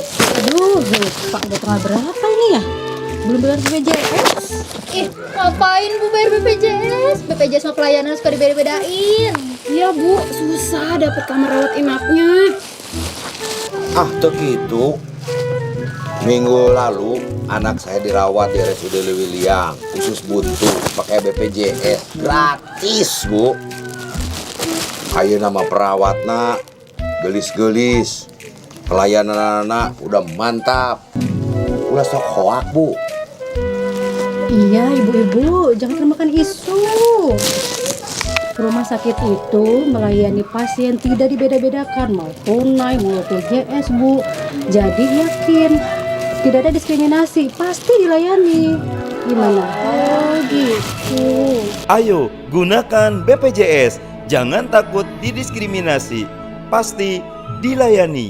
Aduh, lupa udah tanggal berapa ini ya? Belum bayar BPJS. Ih, ngapain Bu bayar BPJS? BPJS sama pelayanan suka dibeda-bedain. Iya Bu, susah dapet kamar rawat inapnya. Ah, tuh gitu. Minggu lalu anak saya dirawat di RSUD Lewiliang khusus buntu pakai BPJS gratis, Bu. Ayo nama perawatna gelis-gelis. Pelayanan anak udah mantap. Udah sok hoak, Bu. Iya ibu-ibu, jangan termakan isu. Rumah sakit itu melayani pasien tidak dibeda-bedakan, mau tunai, mau BPJS Bu. Jadi yakin, tidak ada diskriminasi, pasti dilayani. Gimana? Oh gitu. Ayo, gunakan BPJS. Jangan takut didiskriminasi. Pasti dilayani.